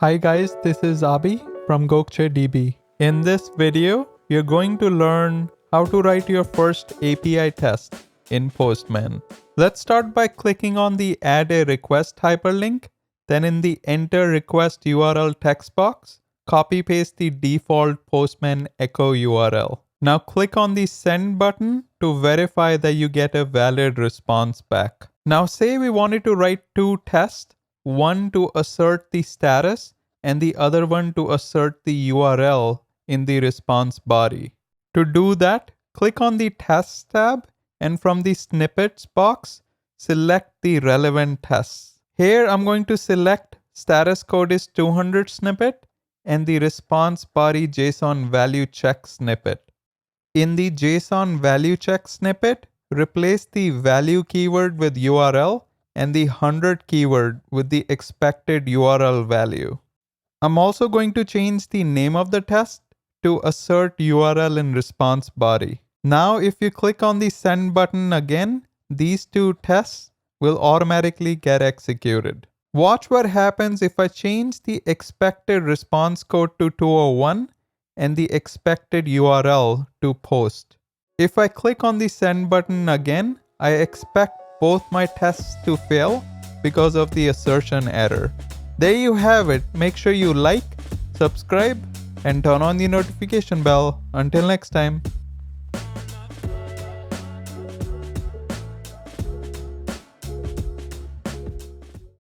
Hi guys, this is Abhi from Gokcedb. In this video, you're going to learn how to write your first API test in Postman. Let's start by clicking on the Add a Request hyperlink. Then in the Enter Request URL text box, copy paste the default Postman echo URL. Now click on the Send button to verify that you get a valid response back. Now say we wanted to write two tests, one to assert the status and the other one to assert the URL in the response body. To do that, click on the Tests tab and from the Snippets box, select the relevant tests. Here I'm going to select status code is 200 snippet and the response body JSON value check snippet. In the JSON value check snippet, replace the value keyword with URL and the 100 keyword with the expected URL value. I'm also going to change the name of the test to assert URL in response body. Now if you click on the send button again, these two tests will automatically get executed. Watch what happens if I change the expected response code to 201 and the expected URL to post. If I click on the send button again, I expect both my tests to fail because of the assertion error. There you have it. Make sure you like, subscribe, and turn on the notification bell. Until next time.